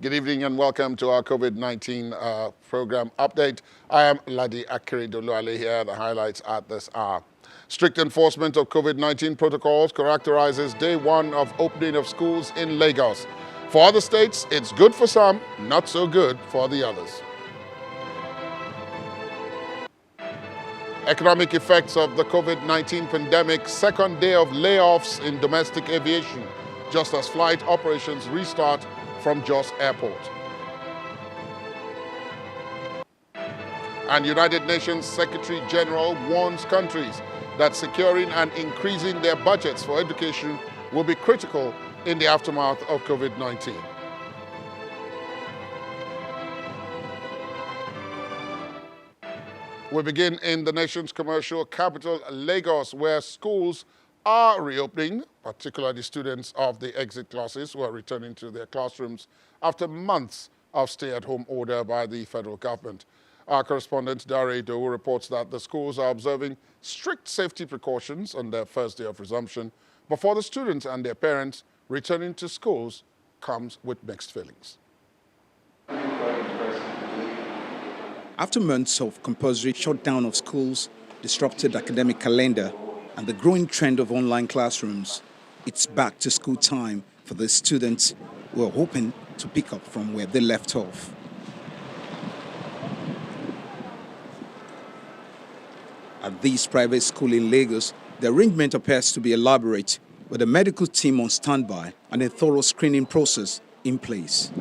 Good evening and welcome to our COVID-19 program update. I am Ladi Akiridoluale here, the highlights at this hour. Strict enforcement of COVID-19 protocols characterizes day one of opening of schools in Lagos. For other states, it's good for some, not so good for the others. Economic effects of the COVID-19 pandemic, second day of layoffs in domestic aviation, just as flight operations restart from Jos Airport. And United Nations Secretary General warns countries that securing and increasing their budgets for education will be critical in the aftermath of COVID-19. We begin in the nation's commercial capital, Lagos, where schools are reopening, particularly students of the exit classes who are returning to their classrooms after months of stay-at-home order by the federal government. Our correspondent, Dr Alera reports that the schools are observing strict safety precautions on their first day of resumption, but for the students and their parents, returning to schools comes with mixed feelings. After months of compulsory shutdown of schools, disrupted academic calendar, and the growing trend of online classrooms, it's back to school time for the students who are hoping to pick up from where they left off. At this private school in Lagos, the arrangement appears to be elaborate, with a medical team on standby and a thorough screening process in place.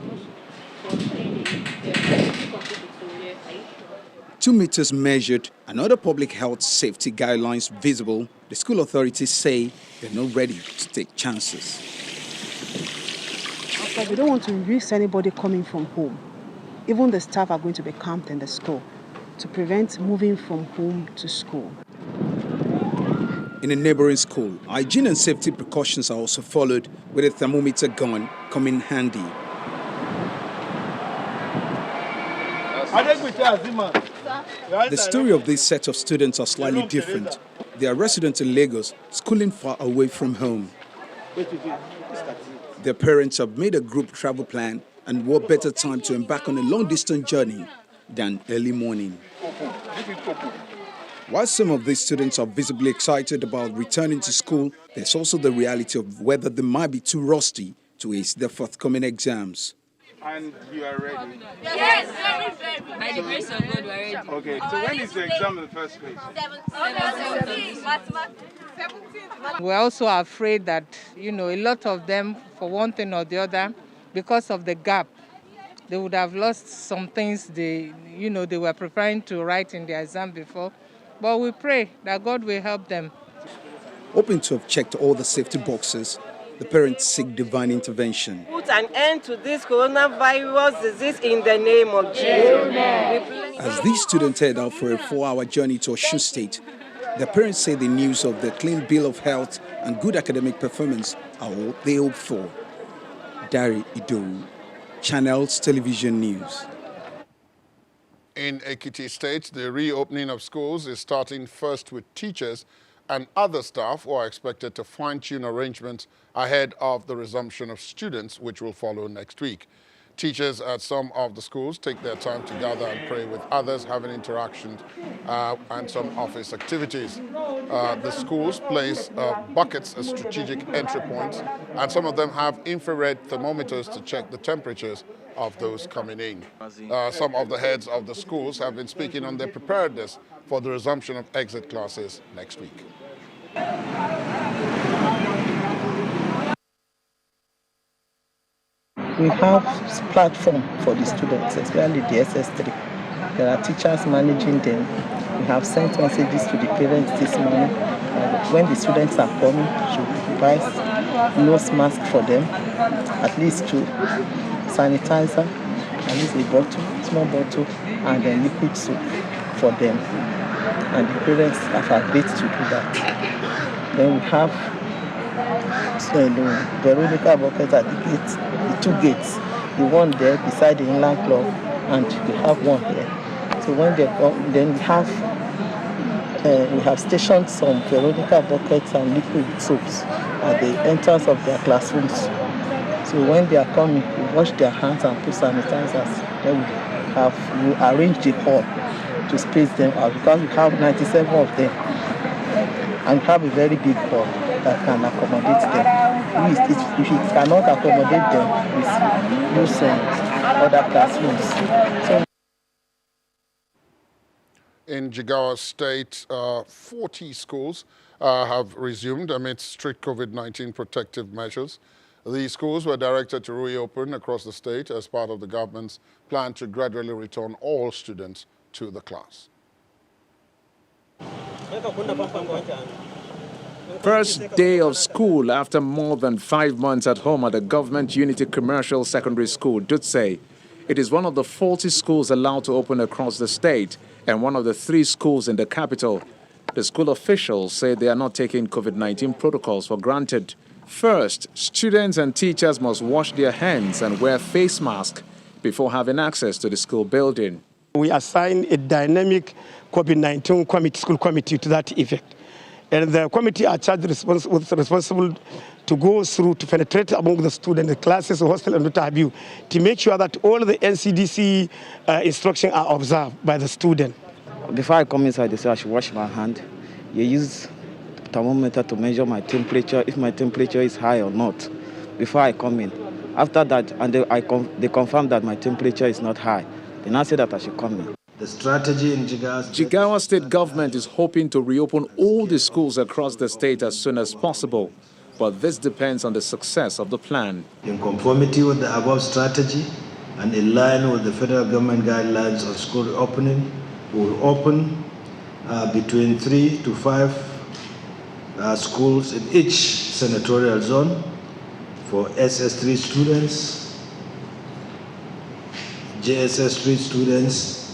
2 meters measured and other public health safety guidelines visible, the school authorities say they're not ready to take chances. We don't want to risk anybody coming from home. Even the staff are going to be camped in the school to prevent moving from home to school. In a neighboring school, hygiene and safety precautions are also followed, with a thermometer gun coming handy. The story of this set of students are slightly different. They are residents in Lagos, schooling far away from home. Their parents have made a group travel plan, and what better time to embark on a long-distance journey than early morning. While some of these students are visibly excited about returning to school, there's also the reality of whether they might be too rusty to ace their forthcoming exams. And you are ready? Yes, very. By the grace of God, we are ready. Okay, so when is the exam in the first place? 17. We're also afraid that, a lot of them, for one thing or the other, because of the gap, they would have lost some things they were preparing to write in their exam before. But we pray that God will help them. Hoping to have checked all the safety boxes, the parents seek divine intervention. Put an end to this coronavirus disease in the name of Jesus. As these students head out for a 4-hour journey to Osun State, their parents say the news of the clean bill of health and good academic performance are all they hope for. Dari Idowu, Channels Television News. In Ekiti State, the reopening of schools is starting first with teachers and other staff who are expected to fine-tune arrangements ahead of the resumption of students, which will follow next week. Teachers at some of the schools take their time to gather and pray with others, having interactions and some office activities. The schools place buckets as strategic entry points, and some of them have infrared thermometers to check the temperatures of those coming in. Some of the heads of the schools have been speaking on their preparedness for the resumption of exit classes next week. We have platform for the students, especially the SS3. There are teachers managing them. We have sent messages to the parents this morning. When the students are coming, should provide nose mask for them, at least 2 sanitizer, at least a bottle, small bottle, and then liquid soap for them. And the parents have agreed to do that. Then we have Veronica bucket at the gates, the 2 gates, the one there beside the inland club, and we have one here. So when they come, then we have stationed some Veronica buckets and liquid soaps at the entrance of their classrooms. So when they are coming, we wash their hands and put sanitizers. Then we arrange the hall to space them out because we have 97 of them. And we have a very big hall that can accommodate them. If it cannot accommodate them, we use other classrooms. So in Jigawa State, 40 schools have resumed amidst strict COVID-19 protective measures. These schools were directed to reopen across the state as part of the government's plan to gradually return all students to the class. First day of school after more than 5 months at home at the Government Unity Commercial Secondary School, Dutse. It is one of the 40 schools allowed to open across the state and one of the 3 schools in the capital. The school officials say they are not taking COVID-19 protocols for granted. First, students and teachers must wash their hands and wear face masks before having access to the school building. We assigned a dynamic COVID-19 school committee to that effect. And the committee are charged responsible to go through, to penetrate among the students, the classes, hostel, and what have you, to make sure that all the NCDC instructions are observed by the student. Before I come inside, they say I should wash my hand. You use thermometer to measure my temperature, if my temperature is high or not, before I come in. After that, and they confirm that my temperature is not high. They now say that I should come in. The strategy in Jigawa State government is hoping to reopen all the schools across the state as soon as possible, but this depends on the success of the plan. In conformity with the above strategy and in line with the federal government guidelines on school opening, we will open between 3 to 5 schools in each senatorial zone for SS3 students, JSS3 students,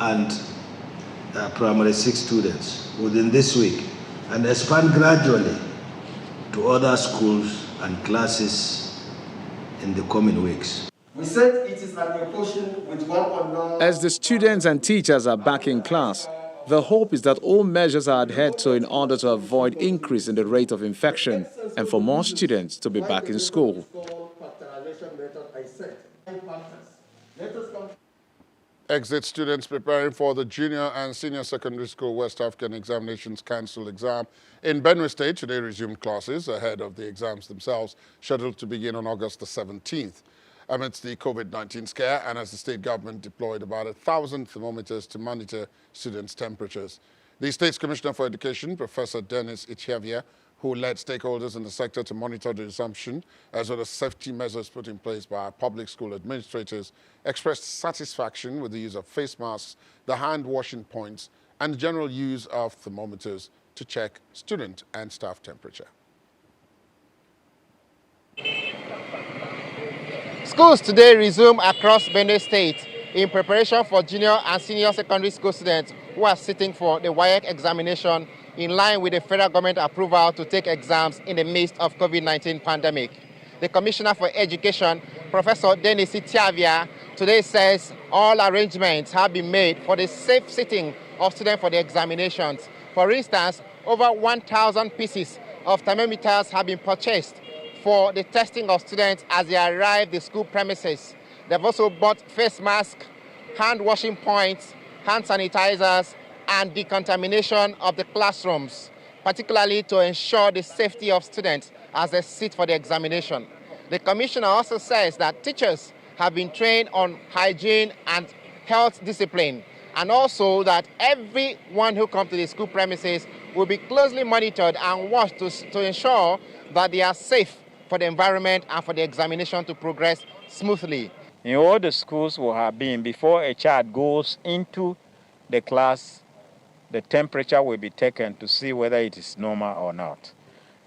and primary 6 students within this week, and expand gradually to other schools and classes in the coming weeks. We said it is an equation with one unknown. As the students and teachers are back in class, the hope is that all measures are adhered to in order to avoid increase in the rate of infection and for more students to be back in school. Exit students preparing for the junior and senior secondary school West African Examinations Council exam in Benue State today resumed classes ahead of the exams themselves, scheduled to begin on August the 17th. Amidst the COVID-19 scare and as the state government deployed about 1,000 thermometers to monitor students' temperatures. The state's Commissioner for Education, Professor Dennis Ichavia, who led stakeholders in the sector to monitor the resumption, as well as safety measures put in place by public school administrators, expressed satisfaction with the use of face masks, the hand washing points, and the general use of thermometers to check student and staff temperature. Schools today resume across Benue State in preparation for junior and senior secondary school students who are sitting for the WAEC examination in line with the federal government approval to take exams in the midst of COVID-19 pandemic. The Commissioner for Education, Professor Dennis Ichavia, today says all arrangements have been made for the safe sitting of students for the examinations. For instance, over 1,000 pieces of thermometers have been purchased for the testing of students as they arrive the school premises. They've also bought face masks, hand washing points, hand sanitizers, and decontamination of the classrooms, particularly to ensure the safety of students as they sit for the examination. The Commissioner also says that teachers have been trained on hygiene and health discipline, and also that everyone who comes to the school premises will be closely monitored and watched to ensure that they are safe for the environment and for the examination to progress smoothly. In all the schools we have been, before a child goes into the class, the temperature will be taken to see whether it is normal or not.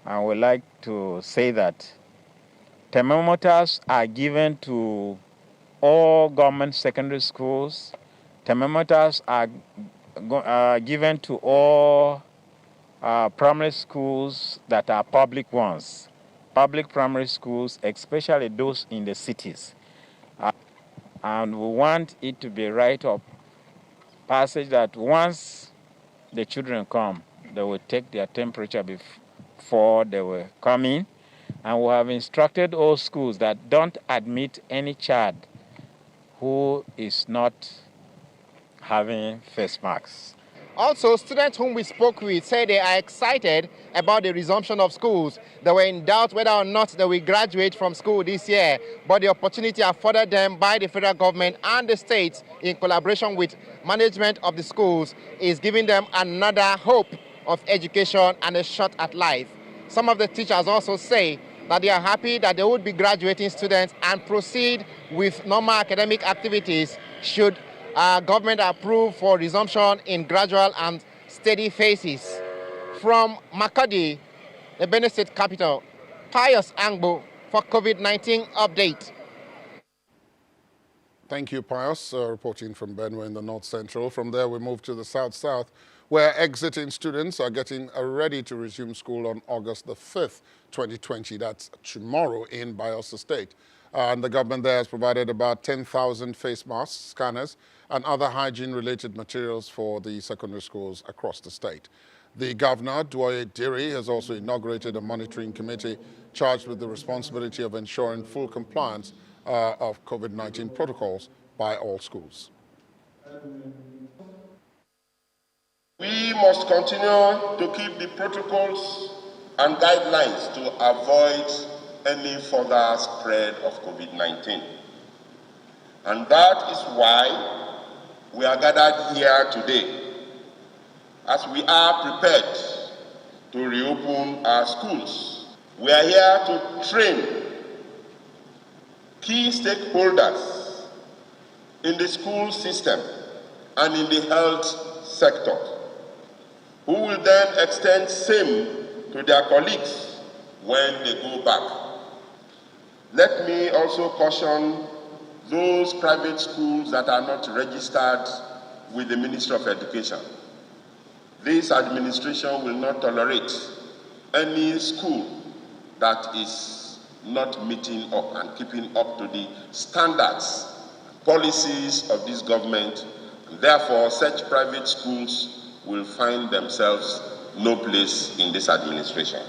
I would like to say that thermometers are given to all government secondary schools. Thermometers are given to all primary schools that are public ones. Public primary schools, especially those in the cities. And we want it to be right up passage that once the children come, they will take their temperature before they will come in. And we have instructed all schools that don't admit any child who is not having face masks. Also, students whom we spoke with say they are excited about the resumption of schools. They were in doubt whether or not they will graduate from school this year, but the opportunity afforded them by the federal government and the states in collaboration with management of the schools is giving them another hope of education and a shot at life. Some of the teachers also say that they are happy that they would be graduating students and proceed with normal academic activities should government approve for resumption in gradual and steady phases. From Makadi, the Benue State capital, Pius Angbo for COVID-19 update. Thank you, Pius, reporting from Benue in the North Central. From there, we move to the South, where exiting students are getting ready to resume school on August the 5th, 2020. That's tomorrow in Bayelsa State. And the government there has provided about 10,000 face masks, scanners, and other hygiene-related materials for the secondary schools across the state. The governor, Duoye Diri, has also inaugurated a monitoring committee charged with the responsibility of ensuring full compliance of COVID-19 protocols by all schools. We must continue to keep the protocols and guidelines to avoid any further spread of COVID-19. And that is why we are gathered here today, as we are prepared to reopen our schools. We are here to train key stakeholders in the school system and in the health sector, who will then extend same to their colleagues when they go back. Let me also caution those private schools that are not registered with the Ministry of Education. This administration will not tolerate any school that is not meeting up and keeping up to the standards, policies of this government. Therefore, such private schools will find themselves no place in this administration.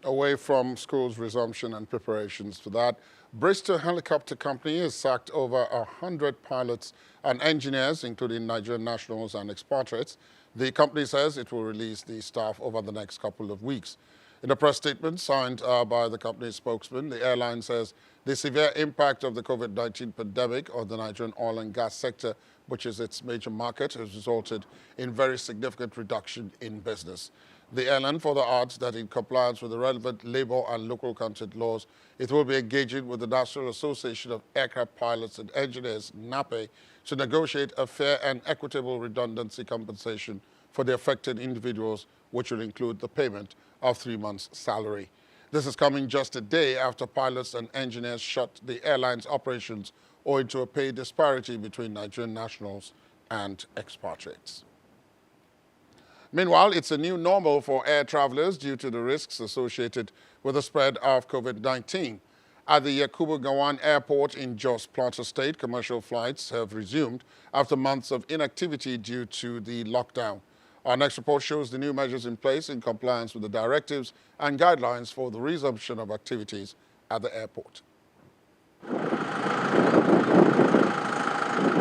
Away from schools' resumption and preparations for that, Bristol Helicopter Company has sacked over 100 pilots and engineers, including Nigerian nationals and expatriates. The company says it will release the staff over the next couple of weeks. In a press statement signed by the company's spokesman, the airline says the severe impact of the COVID-19 pandemic on the Nigerian oil and gas sector, which is its major market, has resulted in very significant reduction in business. The airline further adds that in compliance with the relevant labor and local content laws, it will be engaging with the National Association of Aircraft Pilots and Engineers, NAPE, to negotiate a fair and equitable redundancy compensation for the affected individuals, which will include the payment of 3 months' salary. This is coming just a day after pilots and engineers shut the airline's operations owing to a pay disparity between Nigerian nationals and expatriates. Meanwhile, it's a new normal for air travelers due to the risks associated with the spread of COVID-19. At the Yakubu Gowon Airport in Jos Plateau State, commercial flights have resumed after months of inactivity due to the lockdown. Our next report shows the new measures in place in compliance with the directives and guidelines for the resumption of activities at the airport.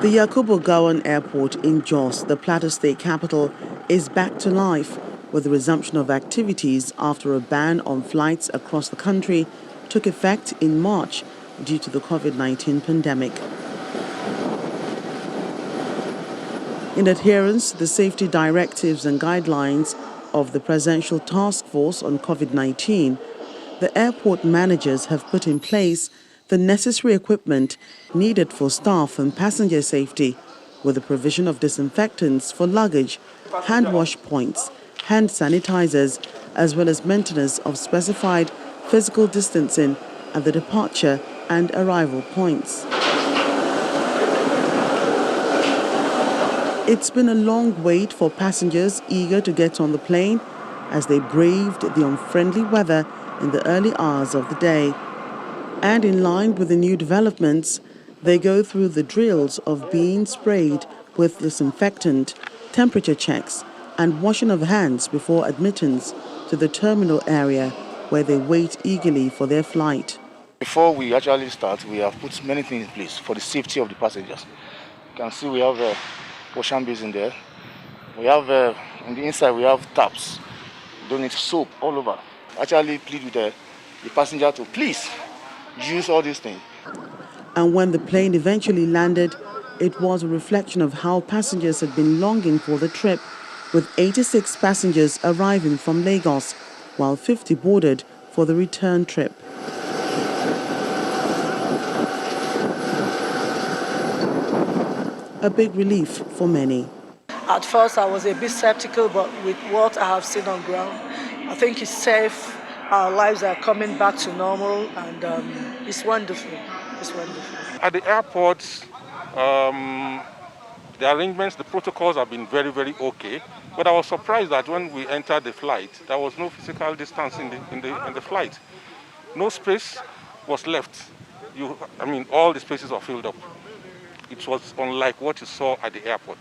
The Yakubu Gowon Airport in Jos, the Plateau State capital, is back to life with the resumption of activities after a ban on flights across the country took effect in March due to the COVID-19 pandemic. In adherence to the safety directives and guidelines of the Presidential Task Force on COVID-19, the airport managers have put in place the necessary equipment needed for staff and passenger safety, with the provision of disinfectants for luggage, hand wash points, hand sanitizers, as well as maintenance of specified physical distancing at the departure and arrival points. It's been a long wait for passengers eager to get on the plane as they braved the unfriendly weather in the early hours of the day. And in line with the new developments, they go through the drills of being sprayed with disinfectant, temperature checks, and washing of hands before admittance to the terminal area where they wait eagerly for their flight. Before we actually start, we have put many things in place for the safety of the passengers. You can see we have washing basin there. We have, on the inside, we have taps. We don't need soap all over. Actually plead with the passenger to please use all these things. And when the plane eventually landed, it was a reflection of how passengers had been longing for the trip, with 86 passengers arriving from Lagos, while 50 boarded for the return trip. A big relief for many. At first, I was a bit skeptical, but with what I have seen on ground, I think it's safe. Our lives are coming back to normal, and it's wonderful. It's wonderful. At the airport, the arrangements, the protocols have been very, very okay. But I was surprised that when we entered the flight, there was no physical distance in the flight. No space was left. All the spaces are filled up. It was unlike what you saw at the airport.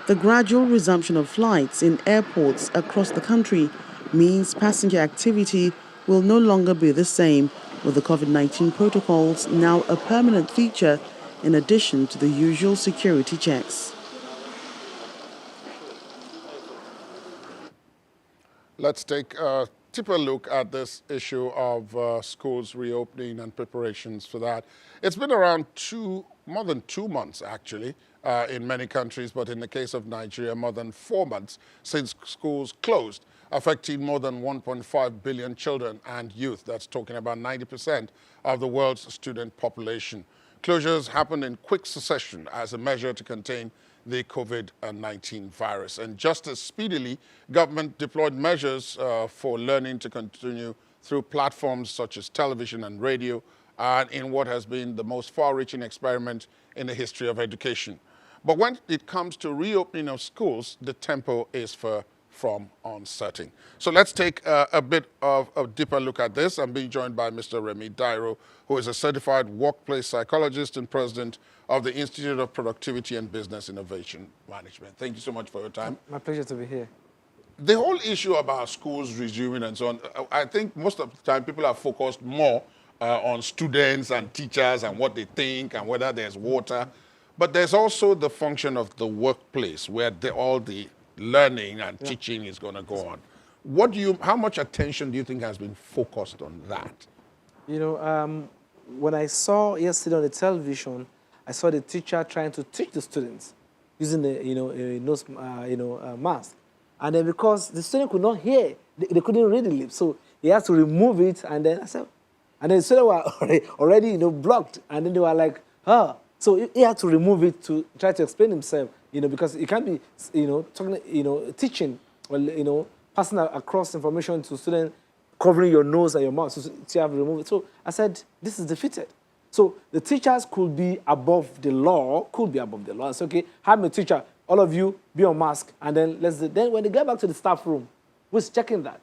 The gradual resumption of flights in airports across the country means passenger activity will no longer be the same, with the COVID-19 protocols now a permanent feature in addition to the usual security checks. Let's take a deeper look at this issue of schools reopening and preparations for that. It's been around more than 2 months, actually, in many countries, but in the case of Nigeria, more than 4 months since schools closed, affecting more than 1.5 billion children and youth. That's talking about 90% of the world's student population. Closures happened in quick succession as a measure to contain the COVID-19 virus. And just as speedily, government deployed measures for learning to continue through platforms such as television and radio, and in what has been the most far-reaching experiment in the history of education. But when it comes to reopening of schools, the tempo is far from uncertain. So let's take a bit of a deeper look at this. I'm being joined by Mr. Remy Tairo, who is a certified workplace psychologist and president of the Institute of Productivity and Business Innovation Management. Thank you so much for your time. My pleasure to be here. The whole issue about schools resuming and so on, I think most of the time people are focused more on students and teachers and what they think and whether there's water. But there's also the function of the workplace where all the learning and teaching is going to go on. How much attention do you think has been focused on that? You know, when I saw yesterday on the television, I saw the teacher trying to teach the students using the a nose mask, and then because the student could not hear, they couldn't read the lips, so he had to remove it, and then the students were already blocked, and then they were like, so he had to remove it to try to explain himself, because it can't be talking, teaching or passing across information to students, covering your nose and your mouth, so you have to remove it. So I said, this is defeated. So the teachers could be above the law, It's okay, have a teacher, all of you be on mask, and then then when they get back to the staff room, who's checking that?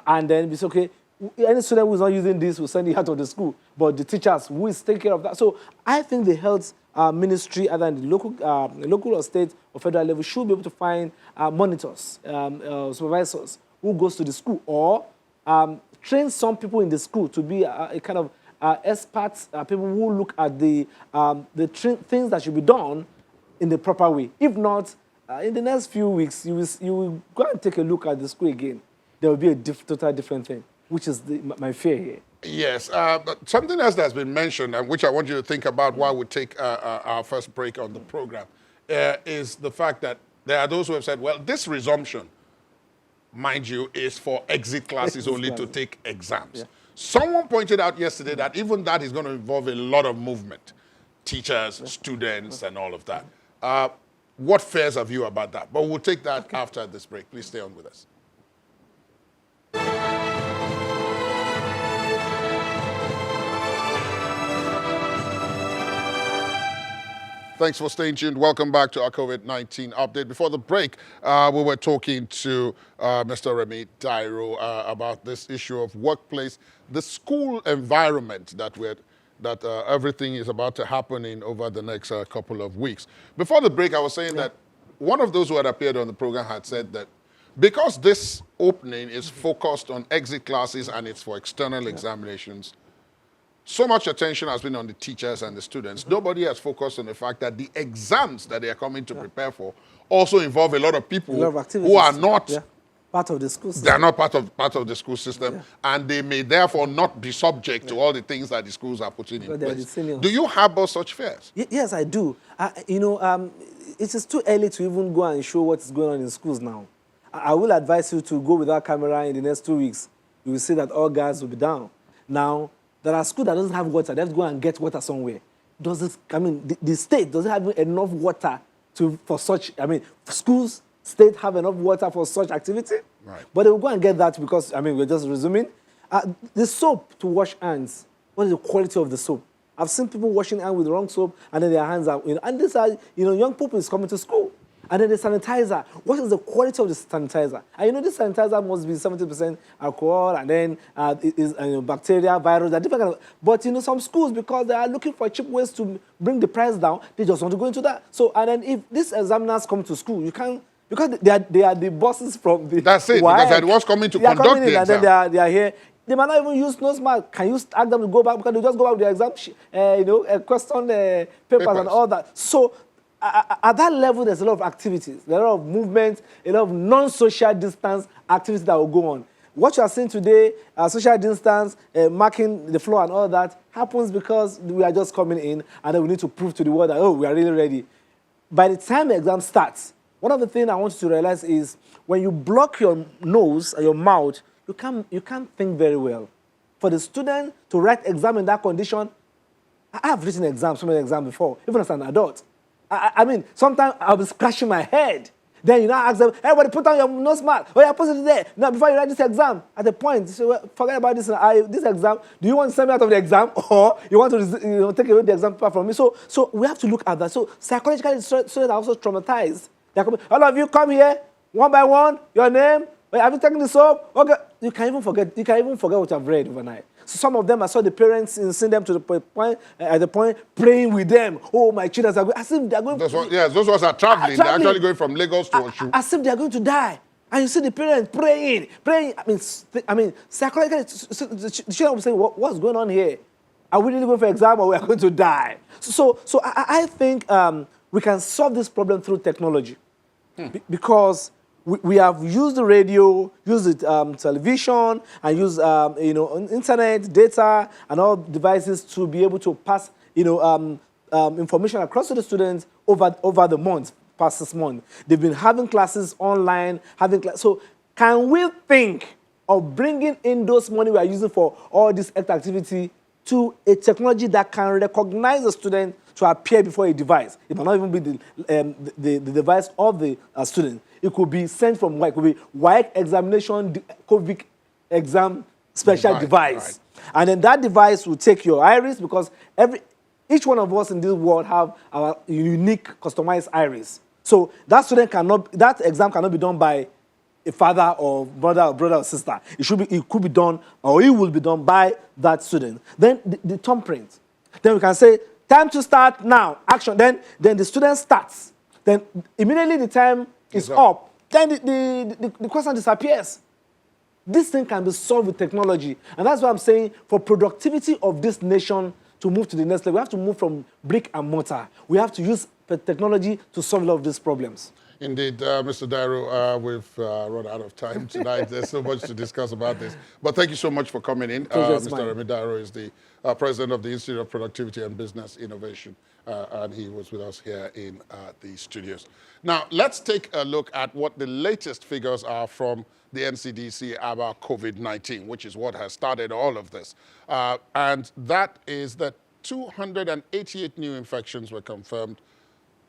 And then it's okay, any student who's not using this will send it out of the school, but the teachers, who is taking care of that? So I think the health ministry, either in the local or state or federal level, should be able to find monitors, supervisors who goes to the school, or train some people in the school to be a kind of experts, people who look at the things that should be done in the proper way. If not, in the next few weeks, you will go and take a look at the school again. There will be a totally different thing, which is my fear here. Yes, but something else that's been mentioned, and which I want you to think about while we take our first break on the program, is the fact that there are those who have said, well, this resumption, mind you, is for exit classes only to take exams. Yeah. Someone pointed out yesterday that even that is going to involve a lot of movement, teachers, students, and all of that. What fears have you about that? But we'll take that after this break. Please stay on with us. Thanks for staying tuned. Welcome back to our COVID-19 update. Before the break, we were talking to Mr. Remy Tairo about this issue of workplace, the school environment that everything is about to happen in over the next couple of weeks. Before the break, I was saying that one of those who had appeared on the program had said that because this opening is focused on exit classes and it's for external examinations, so much attention has been on the teachers and the students. Nobody has focused on the fact that the exams that they are coming to prepare for also involve a lot of people who are not part of the school system. They are not part of the school system, and they may therefore not be subject to all the things that the schools are putting in place. Do you harbor such fears? Yes, I do. It is too early to even go and show what is going on in schools now. I will advise you to go without camera in the next 2 weeks. You will see that all guards will be down. Now, there are schools that doesn't have water. They have to go and get water somewhere. The state doesn't have enough water for such, schools, state have enough water for such activity. Right. But they will go and get that because, we're just resuming. The soap to wash hands, what is the quality of the soap? I've seen people washing hands with the wrong soap and then their hands are, and these are, young people is coming to school. And then the sanitizer, what is the quality of the sanitizer? And this sanitizer must be 70% alcohol and then bacteria, virus, different kind of, but some schools, because they are looking for cheap ways to bring the price down, they just want to go into that. So, and then if these examiners come to school, you can't, because they are the bosses from the That's it, because they're the ones coming to conduct the exam. And then they are here. They might not even use nose mask. Can you ask them to go back? Because they just go back with the exam, question papers and all that. So, at that level, there's a lot of activities, a lot of movements, a lot of non-social distance activities that will go on. What you are seeing today, social distance, marking the floor and all that, happens because we are just coming in and then we need to prove to the world that, we are really ready. By the time the exam starts, one of the things I want you to realize is when you block your nose and your mouth, you can't think very well. For the student to write exam in that condition, I have written exams, so many exams before, even as an adult. Sometimes I'll be scratching my head. Then you now ask them, everybody put on your nose mask. Oh, yeah, put it there. Now, before you write this exam, at the point, forget about this exam. Do you want to send me out of the exam or you want to take away the exam paper from me? So we have to look at that. So psychologically, students are also traumatized. All of you come here, one by one, your name. Have you taken the soap? Okay. You can even forget what I've read overnight. So some of them, I saw the parents send them to the point praying with them. Oh, my children are going. As if they are going. Those ones are traveling. They're actually going from Lagos to Osun. As if they are going to die. And you see the parents praying. Psychologically, the children will say, what's going on here? Are we really going for exam or we are going to die? So I think we can solve this problem through technology. Because we have used the radio, used the television, and used internet, data, and all devices to be able to pass information across to the students over the months, past this month. They've been having classes online, so can we think of bringing in those money we are using for all this activity to a technology that can recognize the student to appear before a device? It might not even be the device of the student. It could be sent from it could be WIC examination, COVID exam special device. Right. And then that device will take your iris because each one of us in this world have our unique customized iris. So that exam cannot be done by a father or brother or sister. It could be done, or it will be done by that student. Then the thumb print. Then we can say, time to start now, action. Then the student starts. Then immediately the time is up. Then the question disappears. This thing can be solved with technology. And that's why I'm saying for productivity of this nation to move to the next level, we have to move from brick and mortar. We have to use technology to solve a lot of these problems. Indeed, Mr. Tairo, we've run out of time tonight. There's so much to discuss about this. But thank you so much for coming in. Mr. Remy Tairo is the president of the Institute of Productivity and Business Innovation, and he was with us here in the studios. Now, let's take a look at what the latest figures are from the NCDC about COVID-19, which is what has started all of this. And that is that 288 new infections were confirmed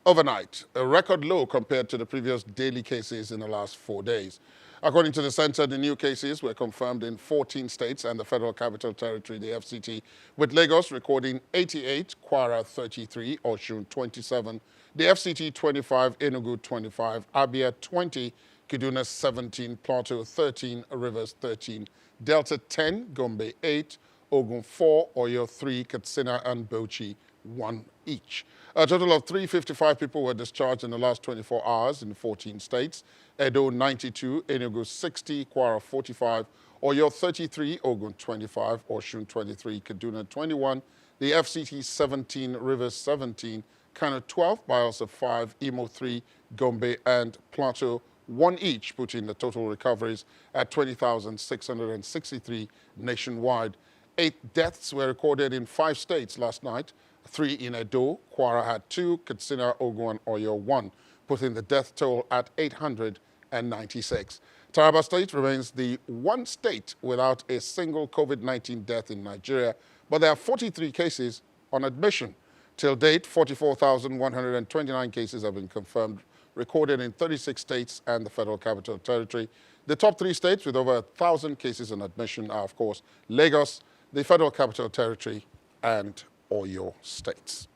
overnight, a record low compared to the previous daily cases in the last 4 days. According to the center, the new cases were confirmed in 14 states and the Federal Capital Territory, the FCT, with Lagos recording 88, Kwara 33, Osun 27, the FCT 25, Enugu 25, Abia 20, Kaduna 17, Plateau 13, Rivers 13, Delta 10, Gombe 8, Ogun 4, Oyo 3, Katsina and Bauchi one each. A total of 355 people were discharged in the last 24 hours in 14 states. Edo 92, Enugu 60, Kwara 45, Oyo 33, Ogun 25, Oshun 23, Kaduna 21, the FCT 17, Rivers 17, Kano 12, Bayelsa 5, Imo 3, Gombe and Plateau 1 each, putting the total recoveries at 20,663 nationwide. 8 deaths were recorded in 5 states last night, 3 in Edo, Kwara had 2, Katsina, Ogun and Oyo 1, putting the death toll at 896. Taraba State remains the one state without a single COVID-19 death in Nigeria, but there are 43 cases on admission. Till date, 44,129 cases have been confirmed, recorded in 36 states and the Federal Capital Territory. The top 3 states with over 1,000 cases on admission are, of course, Lagos, the Federal Capital Territory, and Oyo states.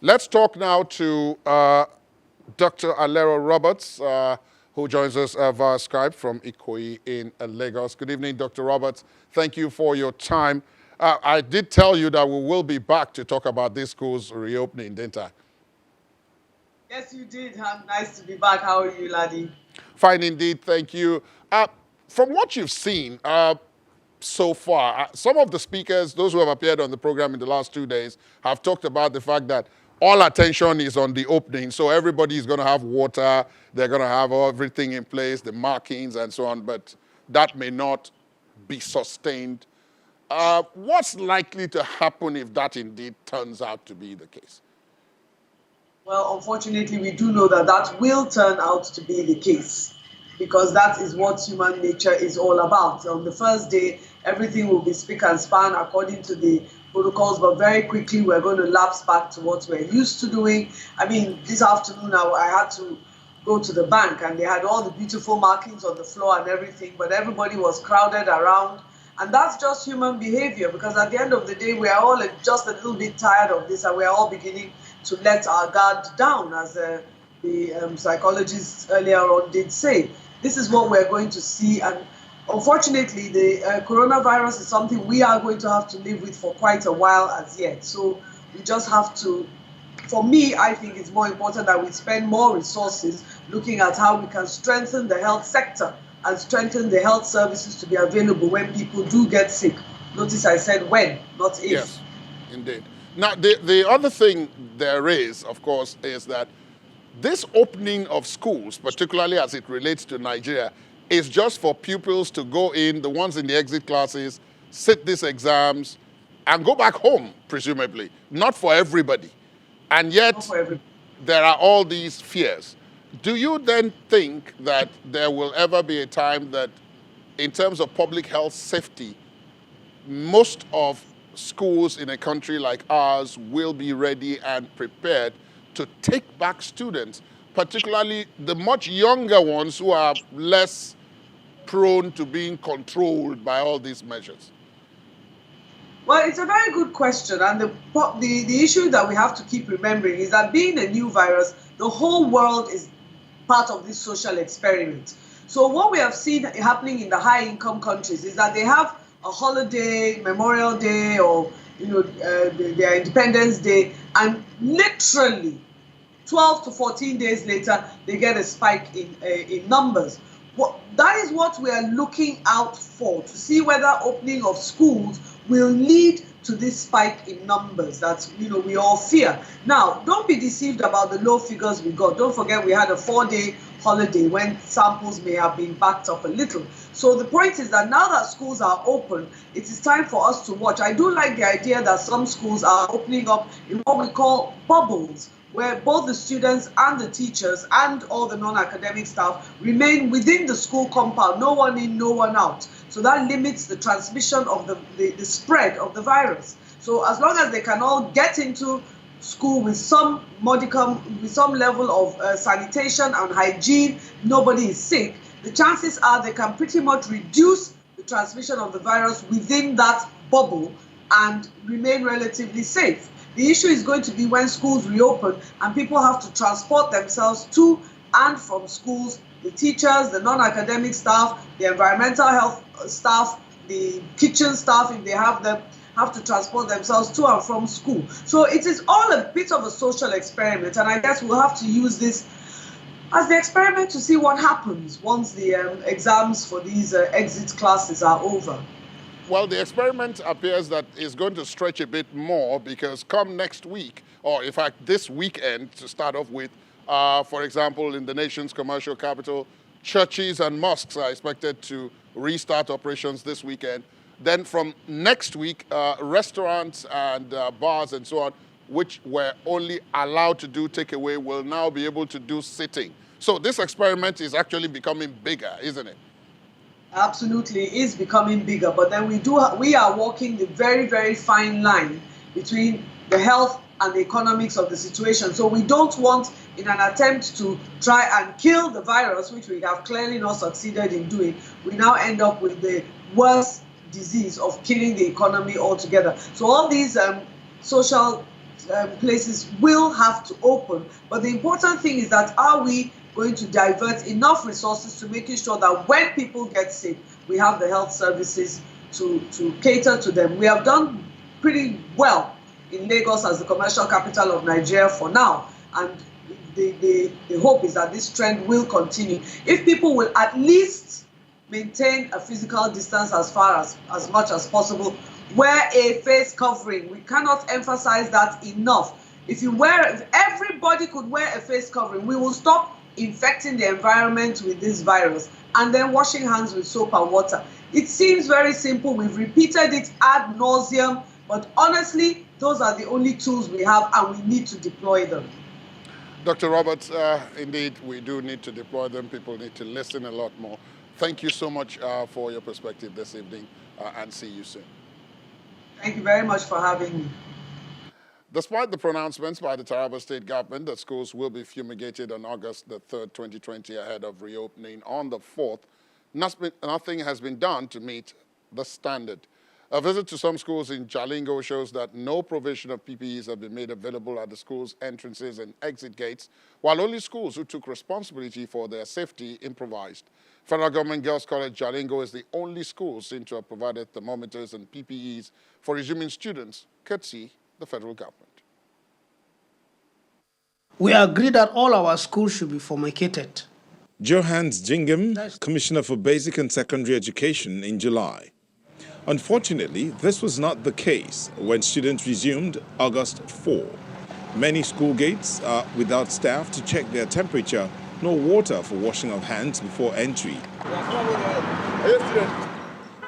Let's talk now to Dr. Alera Roberts, who joins us via Skype from Ikoyi in Lagos. Good evening, Dr. Roberts. Thank you for your time. I did tell you that we will be back to talk about this school's reopening, didn't I? Yes, you did. Nice to be back. How are you, laddie? Fine indeed, thank you. From what you've seen so far, some of the speakers, those who have appeared on the program in the last 2 days, have talked about the fact that all attention is on the opening, so everybody is going to have water, they're going to have everything in place, the markings and so on, but that may not be sustained. What's likely to happen if that indeed turns out to be the case? Well, unfortunately, we do know that that will turn out to be the case, because that is what human nature is all about. On the first day, everything will be spick and span according to the protocols, but very quickly we're going to lapse back to what we're used to doing. I mean, this afternoon I had to go to the bank and they had all the beautiful markings on the floor and everything, but everybody was crowded around. And that's just human behavior, because at the end of the day, we are all just a little bit tired of this, and we are all beginning to let our guard down, as the psychologists earlier on did say. This is what we're going to see, and unfortunately, the coronavirus is something we are going to have to live with for quite a while as yet. So we just have to, for me, I think it's more important that we spend more resources looking at how we can strengthen the health sector and strengthen the health services to be available when people do get sick. Notice I said when, not if. Yes, indeed. Now, the other thing there is, of course, is that this opening of schools, particularly as it relates to Nigeria, is just for pupils to go in, the ones in the exit classes, sit these exams, and go back home, presumably. Not for everybody. And yet, there are all these fears. Do you then think that there will ever be a time that, in terms of public health safety, most of schools in a country like ours will be ready and prepared to take back students, particularly the much younger ones who are less prone to being controlled by all these measures? Well, it's a very good question, and the issue that we have to keep remembering is that being a new virus, the whole world is part of this social experiment. So what we have seen happening in the high-income countries is that they have a holiday, Memorial Day, or their Independence Day, and literally 12 to 14 days later, they get a spike in numbers. That is what we are looking out for, to see whether opening of schools will lead to this spike in numbers that we all fear. Now, don't be deceived about the low figures we got. Don't forget we had a 4-day holiday when samples may have been backed up a little. So the point is that now that schools are open, it is time for us to watch. I do like the idea that some schools are opening up in what we call bubbles, where both the students and the teachers and all the non-academic staff remain within the school compound, no one in, no one out. So that limits the transmission of the spread of the virus. So as long as they can all get into school with some modicum, with some level of sanitation and hygiene, nobody is sick, the chances are they can pretty much reduce the transmission of the virus within that bubble and remain relatively safe. The issue is going to be when schools reopen and people have to transport themselves to and from schools, the teachers, the non-academic staff, the environmental health staff, the kitchen staff if they have them, have to transport themselves to and from school. So it is all a bit of a social experiment, and I guess we'll have to use this as the experiment to see what happens once the exams for these exit classes are over. Well, the experiment appears that is going to stretch a bit more, because come next week, or in fact this weekend to start off with, for example, in the nation's commercial capital, churches and mosques are expected to restart operations this weekend. Then from next week, restaurants and bars and so on, which were only allowed to do takeaway, will now be able to do sitting. So this experiment is actually becoming bigger, isn't it? Absolutely, it is becoming bigger. But then we are walking the very, very fine line between the health and the economics of the situation. So we don't want, in an attempt to try and kill the virus, which we have clearly not succeeded in doing, we now end up with the worst disease of killing the economy altogether. So all these social places will have to open. But the important thing is that, are we going to divert enough resources to making sure that when people get sick, we have the health services to cater to them? We have done pretty well in Lagos as the commercial capital of Nigeria for now, and the hope is that this trend will continue. If people will at least maintain a physical distance as much as possible, wear a face covering. We cannot emphasize that enough. If everybody could wear a face covering, we will stop infecting the environment with this virus, and then washing hands with soap and water. It seems very simple. We've repeated it ad nauseum, but honestly, those are the only tools we have, and we need to deploy them. Dr. Roberts, indeed, we do need to deploy them. People need to listen a lot more. Thank you so much for your perspective this evening, and see you soon. Thank you very much for having me. Despite the pronouncements by the Taraba State government that schools will be fumigated on August the 3rd, 2020, ahead of reopening on the 4th, nothing has been done to meet the standard. A visit to some schools in Jalingo shows that no provision of PPEs have been made available at the schools' entrances and exit gates, while only schools who took responsibility for their safety improvised. Federal Government Girls College Jalingo is the only school seen to have provided thermometers and PPEs for resuming students, courtesy the federal government. We agree that all our schools should be fumigated. Johannes Jingem, Commissioner for Basic and Secondary Education, in July. Unfortunately, this was not the case when students resumed August 4. Many school gates are without staff to check their temperature, nor water for washing of hands before entry.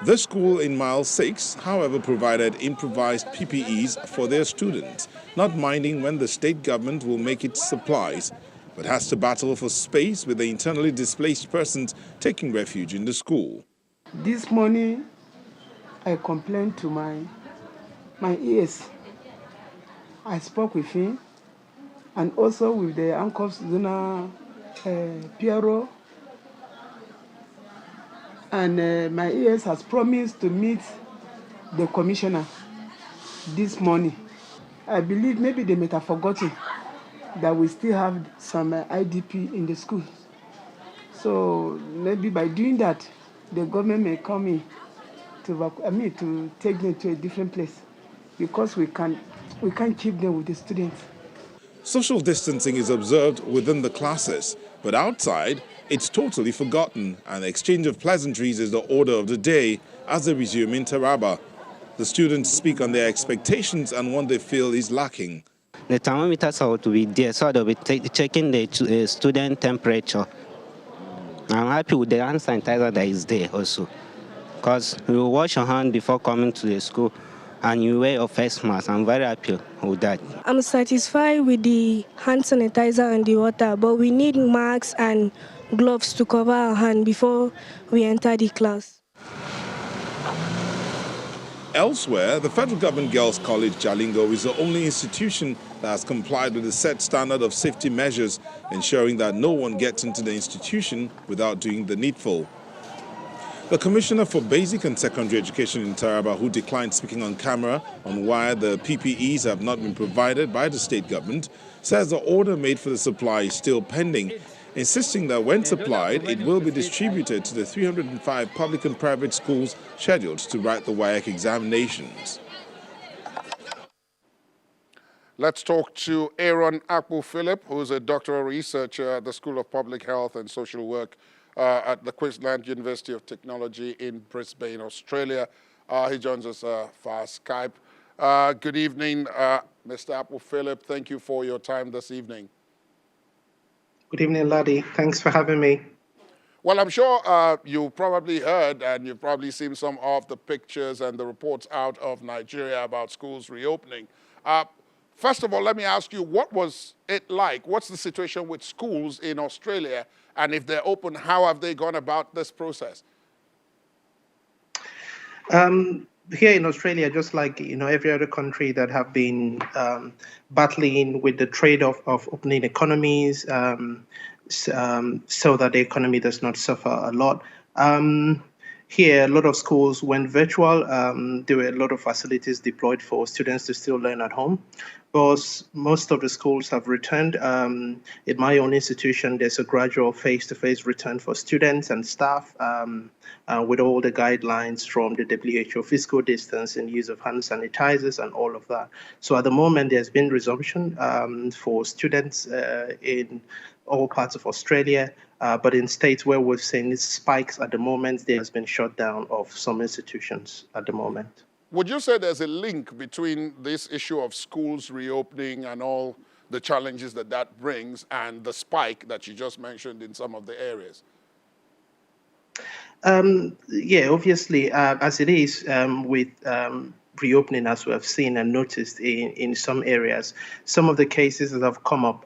The school in Mile 6, however, provided improvised PPEs for their students, not minding when the state government will make its supplies, but has to battle for space with the internally displaced persons taking refuge in the school. This morning, I complained to my ES. I spoke with him, and also with the uncles, Piero, and my ES has promised to meet the commissioner this morning. I believe maybe they might have forgotten that we still have some IDP in the school. So maybe by doing that, the government may come in to take them to a different place, because we can't keep them with the students. Social distancing is observed within the classes, but outside, it's totally forgotten, and the exchange of pleasantries is the order of the day as they resume in Taraba. The students speak on their expectations and what they feel is lacking. The thermometers are to be there, so they'll be checking the student temperature. I'm happy with the hand sanitizer that is there also, because you wash your hand before coming to the school and you wear your face mask. I'm very happy with that. I'm satisfied with the hand sanitizer and the water, but we need masks and gloves to cover our hand before we enter the class. Elsewhere, the Federal Government Girls College Jalingo is the only institution that has complied with the set standard of safety measures, ensuring that no one gets into the institution without doing the needful. The Commissioner for Basic and Secondary Education in Taraba, who declined speaking on camera on why the PPEs have not been provided by the state government, says the order made for the supply is still pending, insisting that when supplied, it will be distributed to the 305 public and private schools scheduled to write the WAEC examinations. Let's talk to Aaron Phillip, who's a doctoral researcher at the School of Public Health and Social Work at the Queensland University of Technology in Brisbane, Australia. He joins us via Skype. Good evening, Mr. Phillip. Thank you for your time this evening. Good evening, Laddie. Thanks for having me. Well, I'm sure you probably heard and you've probably seen some of the pictures and the reports out of Nigeria about schools reopening. First of all, let me ask you, what was it like? What's the situation with schools in Australia? And if they're open, how have they gone about this process? Here in Australia, just like every other country that have been battling with the trade-off of opening economies, so that the economy does not suffer a lot. Here, a lot of schools went virtual. There were a lot of facilities deployed for students to still learn at home. But most of the schools have returned. In my own institution, there's a gradual face-to-face return for students and staff with all the guidelines from the WHO, physical distancing, use of hand sanitizers and all of that. So at the moment, there's been resumption for students in all parts of Australia, but in states where we've seen spikes at the moment, there has been shutdown of some institutions at the moment. Would you say there's a link between this issue of schools reopening and all the challenges that that brings and the spike that you just mentioned in some of the areas? Yeah, obviously, as it is with reopening, as we have seen and noticed in some areas, some of the cases that have come up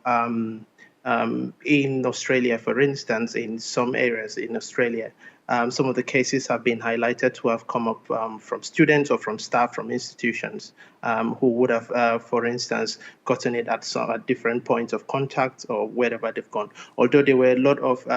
in Australia, for instance, in some areas in Australia, some of the cases have been highlighted to have come up from students or from staff from institutions who would have, for instance, gotten it at different points of contact or wherever they've gone. Although there were a lot of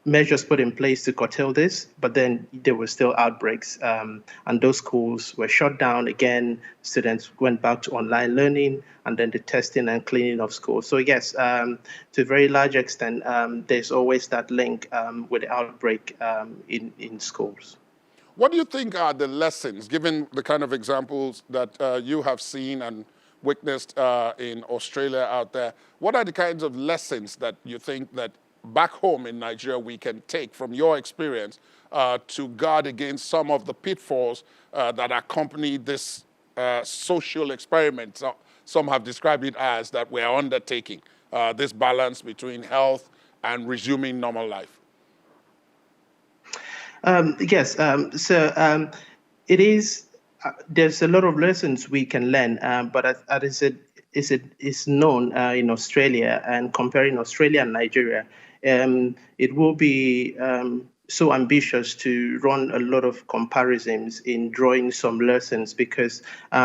measures put in place to curtail this, but then there were still outbreaks, and those schools were shut down again. Students went back to online learning, and then the testing and cleaning of schools. So yes, to a very large extent, there's always that link with the outbreak in schools. What do you think are the lessons, given the kind of examples that you have seen and witnessed in Australia out there? What are the kinds of lessons that you think that back home in Nigeria we can take from your experience to guard against some of the pitfalls that accompany this social experiment? Some have described it as that we're undertaking, this balance between health and resuming normal life. Yes, so it is, there's a lot of lessons we can learn, but as it's known in Australia, and comparing Australia and Nigeria, it will be so ambitious to run a lot of comparisons in drawing some lessons, because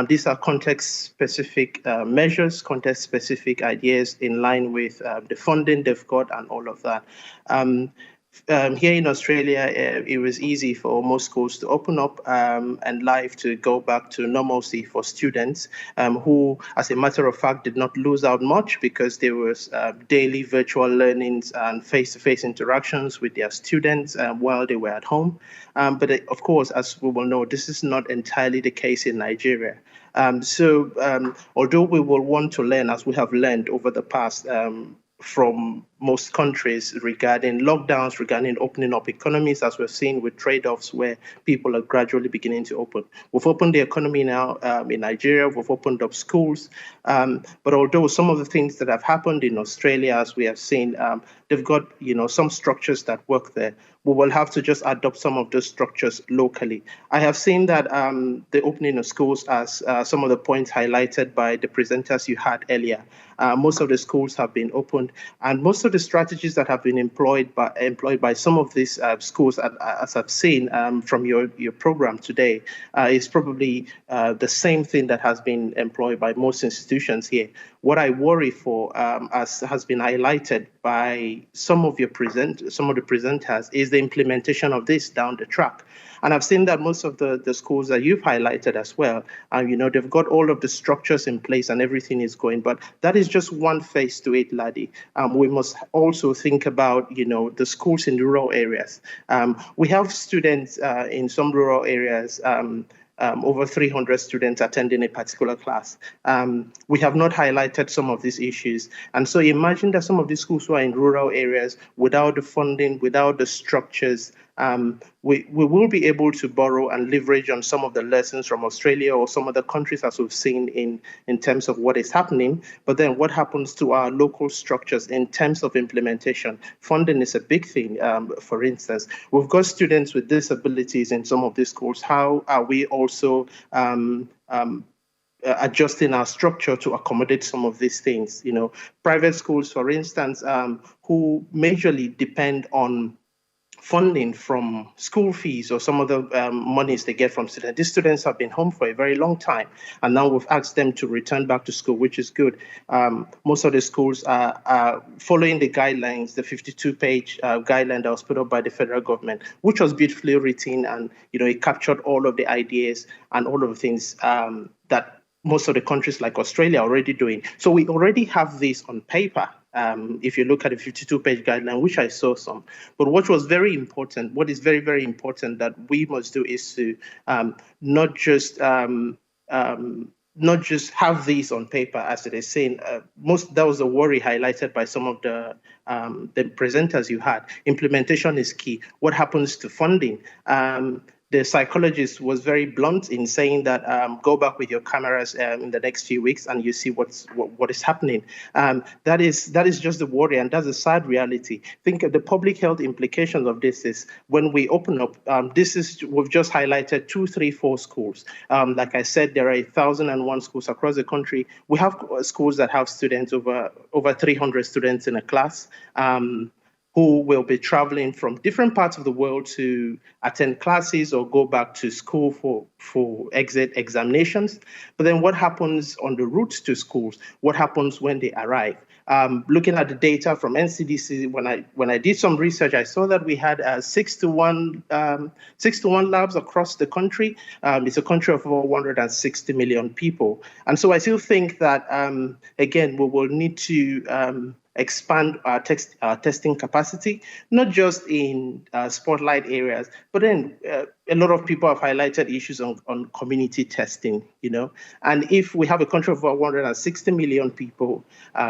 these are context-specific measures, context-specific ideas in line with the funding they've got and all of that. Here in Australia, it was easy for most schools to open up and life to go back to normalcy for students who, as a matter of fact, did not lose out much, because there was daily virtual learnings and face-to-face interactions with their students while they were at home. But of course, as we will know, this is not entirely the case in Nigeria. So although we will want to learn, as we have learned over the past from most countries regarding lockdowns, regarding opening up economies, as we're seeing with trade-offs where people are gradually beginning to open. We've opened the economy now in Nigeria, we've opened up schools, but although some of the things that have happened in Australia, as we have seen, they've got some structures that work there. We will have to just adopt some of those structures locally. I have seen that the opening of schools, as some of the points highlighted by the presenters you had earlier, most of the schools have been opened, and most of the strategies that have been employed by some of these schools, as I've seen from your program today, is probably the same thing that has been employed by most institutions here. What I worry for, as has been highlighted by some of the presenters, is the implementation of this down the track. And I've seen that most of the schools that you've highlighted as well, they've got all of the structures in place and everything is going, but that is just one face to it, Laddie. We must also think about, the schools in rural areas. We have students in some rural areas over 300 students attending a particular class. We have not highlighted some of these issues. And so imagine that some of these schools who are in rural areas, without the funding, without the structures, we will be able to borrow and leverage on some of the lessons from Australia or some other countries, as we've seen in terms of what is happening. But then what happens to our local structures in terms of implementation? Funding is a big thing. For instance, we've got students with disabilities in some of these schools. How are we also adjusting our structure to accommodate some of these things? You know, private schools, for instance, who majorly depend on funding from school fees or some other monies they get from students. These students have been home for a very long time, and now we've asked them to return back to school, which is good. Most of the schools are following the guidelines, the 52-page guideline that was put up by the federal government, which was beautifully written, and it captured all of the ideas and all of the things that most of the countries like Australia are already doing. So we already have this on paper. If you look at the 52-page guideline, which I saw some, but what is very, very important that we must do is to not just have these on paper, as it is saying. That was a worry highlighted by some of the presenters you had. Implementation is key. What happens to funding? The psychologist was very blunt in saying that go back with your cameras in the next few weeks and you see what is happening. That is just the worry, and that's a sad reality. Think of the public health implications of this is when we open up. We've just highlighted 2, 3, 4 schools. Like I said, there are 1,001 schools across the country. We have schools that have students over 300 students in a class. Who will be traveling from different parts of the world to attend classes or go back to school for exit examinations. But then what happens on the route to schools? What happens when they arrive? Looking at the data from NCDC, when I did some research, I saw that we had 6 to 1 labs across the country. It's a country of over 160 million people. And so I still think that, again, we will need to expand our testing capacity, not just in spotlight areas, but then a lot of people have highlighted issues on community testing, And if we have a country of about 160 million people,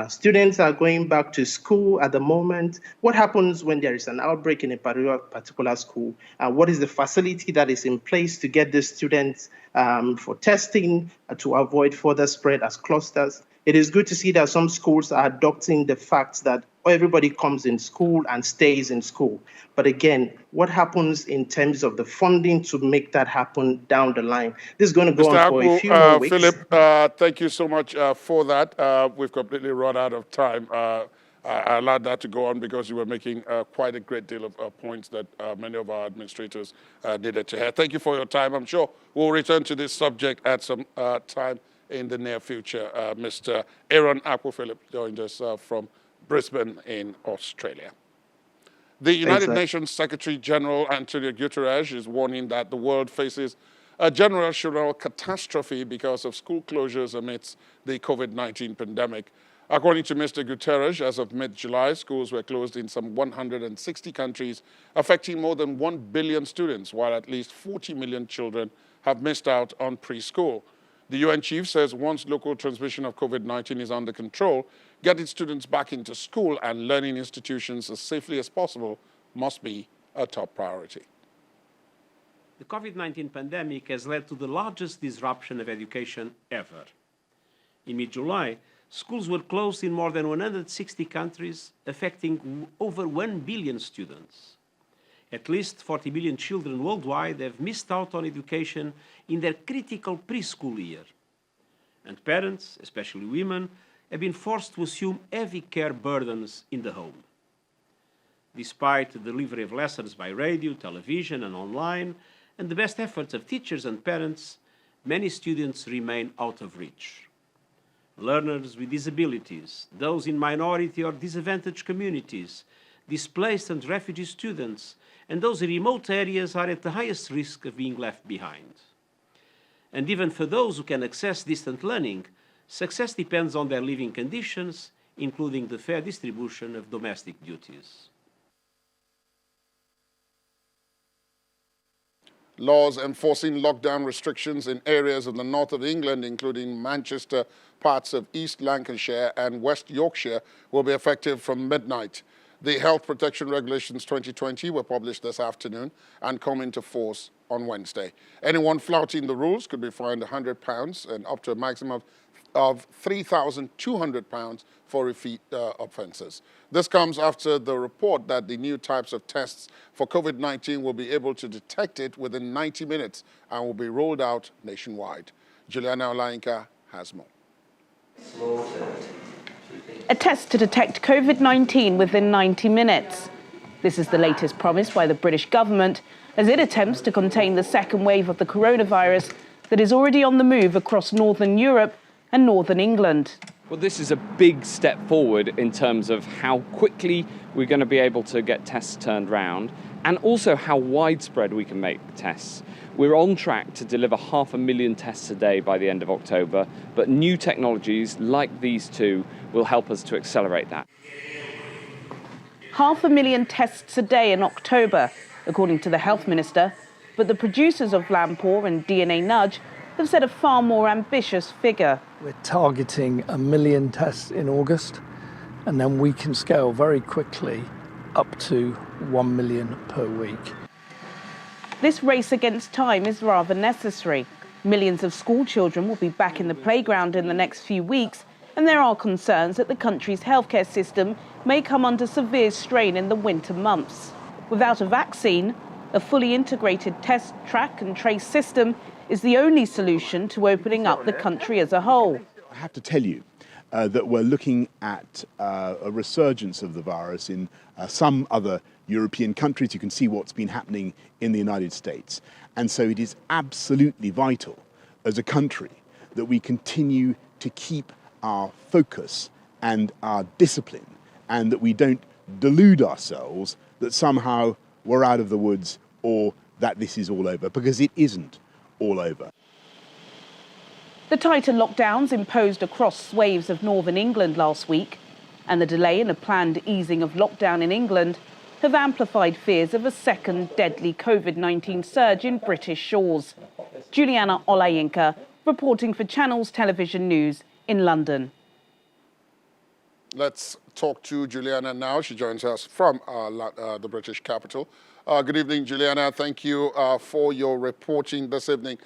students are going back to school at the moment. What happens when there is an outbreak in a particular school? What is the facility that is in place to get the students for testing to avoid further spread as clusters? It is good to see that some schools are adopting the fact that everybody comes in school and stays in school. But again, what happens in terms of the funding to make that happen down the line? This is going to go on for a few more weeks. Phillip, thank you so much for that. We've completely run out of time. I allowed that to go on because you were making quite a great deal of points that many of our administrators needed to hear. Thank you for your time. I'm sure we'll return to this subject at some time in the near future. Mr. Aaron Phillip joined us from Brisbane in Australia. The United Nations Secretary General Antonio Guterres is warning that the world faces a generational catastrophe because of school closures amidst the COVID-19 pandemic. According to Mr. Guterres, as of mid-July, schools were closed in some 160 countries, affecting more than 1 billion students, while at least 40 million children have missed out on preschool. The UN chief says once local transmission of COVID-19 is under control, getting students back into school and learning institutions as safely as possible must be a top priority. The COVID-19 pandemic has led to the largest disruption of education ever. In mid-July, schools were closed in more than 160 countries, affecting over 1 billion students. At least 40 million children worldwide have missed out on education in their critical preschool year. And parents, especially women, have been forced to assume heavy care burdens in the home. Despite the delivery of lessons by radio, television, and online, and the best efforts of teachers and parents, many students remain out of reach. Learners with disabilities, those in minority or disadvantaged communities, displaced and refugee students, and those in remote areas are at the highest risk of being left behind. And even for those who can access distant learning, success depends on their living conditions, including the fair distribution of domestic duties. Laws enforcing lockdown restrictions in areas of the north of England, including Manchester, parts of East Lancashire and West Yorkshire, will be effective from midnight. The Health Protection Regulations 2020 were published this afternoon and come into force on Wednesday. Anyone flouting the rules could be fined £100 and up to a maximum of £3,200 for repeat offences. This comes after the report that the new types of tests for COVID-19 will be able to detect it within 90 minutes and will be rolled out nationwide. Juliana Olainka has more. A test to detect COVID-19 within 90 minutes. This is the latest promise by the British government as it attempts to contain the second wave of the coronavirus that is already on the move across northern Europe and northern England. Well, this is a big step forward in terms of how quickly we're going to be able to get tests turned round and also how widespread we can make tests. We're on track to deliver 500,000 tests a day by the end of October, but new technologies like these two will help us to accelerate that. 500,000 tests a day in October, according to the Health Minister, but the producers of Lampor and DNA Nudge have set a far more ambitious figure. We're targeting 1 million tests in August, and then we can scale very quickly up to 1 million per week. This race against time is rather necessary. Millions of school children will be back in the playground in the next few weeks, and there are concerns that the country's healthcare system may come under severe strain in the winter months. Without a vaccine, a fully integrated test, track and trace system is the only solution to opening up the country as a whole. I have to tell you that we're looking at a resurgence of the virus in some other European countries. You can see what's been happening in the United States. And so it is absolutely vital as a country that we continue to keep our focus and our discipline, and that we don't delude ourselves that somehow we're out of the woods or that this is all over, because it isn't all over. The tighter lockdowns imposed across swathes of northern England last week and the delay in a planned easing of lockdown in England have amplified fears of a second deadly COVID-19 surge in British shores. Juliana Olainka reporting for Channels Television News in London. Let's talk to Juliana now. She joins us from the British capital. Good evening, Juliana. Thank you for your reporting this evening.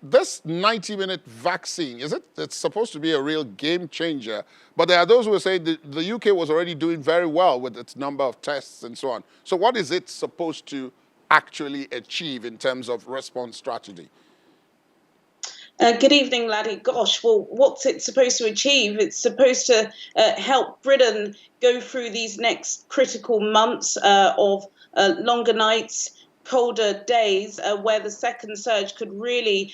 This 90-minute vaccine, it's supposed to be a real game changer, but there are those who say the UK was already doing very well with its number of tests and so on. So what is it supposed to actually achieve in terms of response strategy? Good evening, Laddie. Gosh, well, what's it supposed to achieve? It's supposed to help Britain go through these next critical months of longer nights, colder days, where the second surge could really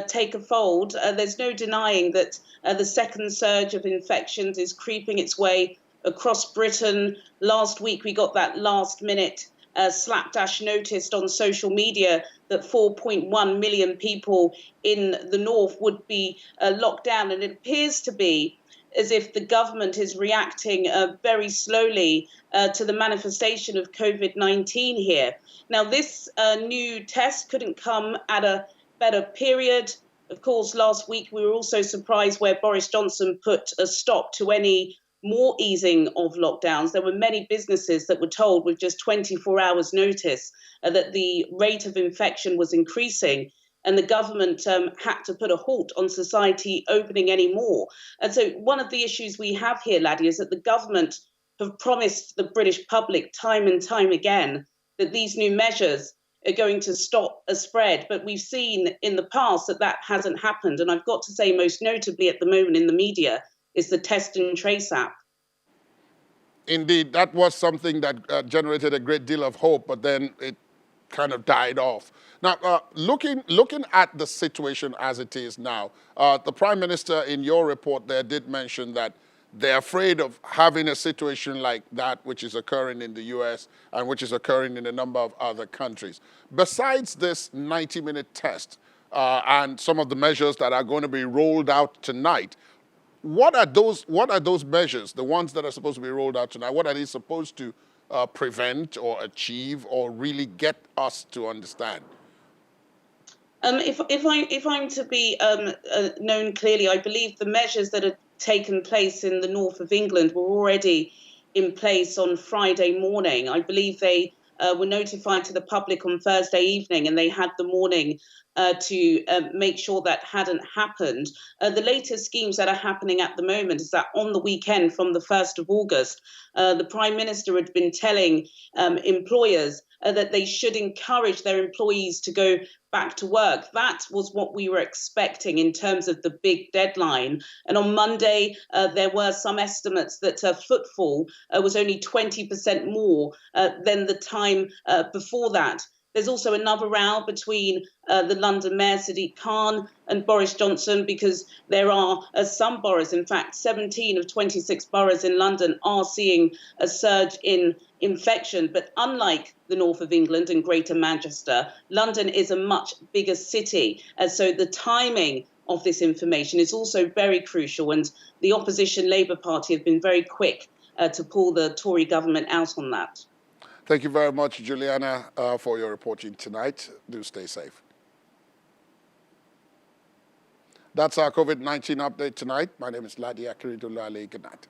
take a fold. There's no denying that the second surge of infections is creeping its way across Britain. Last week, we got that last-minute slapdash notice on social media that 4.1 million people in the north would be locked down. And it appears to be as if the government is reacting very slowly to the manifestation of COVID-19 here. Now, this new test couldn't come at a better period. Of course, last week we were also surprised where Boris Johnson put a stop to any more easing of lockdowns. There were many businesses that were told with just 24 hours notice that the rate of infection was increasing, and the government had to put a halt on society opening any more. And so one of the issues we have here, Laddie, is that the government have promised the British public time and time again that these new measures are going to stop a spread. But we've seen in the past that that hasn't happened. And I've got to say, most notably at the moment in the media, is the Test and Trace app. Indeed, that was something that generated a great deal of hope, but then it kind of died off. Now, looking at the situation as it is now, the Prime Minister in your report there did mention that they're afraid of having a situation like that which is occurring in the US and which is occurring in a number of other countries. Besides this 90-minute test and some of the measures that are going to be rolled out tonight, what are those measures, the ones that are supposed to be rolled out tonight? What are they supposed to prevent or achieve or really get us to understand? If I'm to be known clearly, I believe the measures that had taken place in the north of England were already in place on Friday morning. I believe they were notified to the public on Thursday evening, and they had the morning to make sure that hadn't happened. The latest schemes that are happening at the moment is that on the weekend from the 1st of August, the Prime Minister had been telling employers that they should encourage their employees to go back to work. That was what we were expecting in terms of the big deadline. And on Monday, there were some estimates that footfall was only 20% more than the time before that. There's also another row between the London Mayor, Sadiq Khan, and Boris Johnson, because there are some boroughs, in fact, 17 of 26 boroughs in London are seeing a surge in infection. But unlike the north of England and Greater Manchester, London is a much bigger city. And so the timing of this information is also very crucial. And the opposition Labour Party have been very quick to pull the Tory government out on that. Thank you very much, Juliana, for your reporting tonight. Do stay safe. That's our COVID-19 update tonight. My name is Ladi Akiridulali. Good night.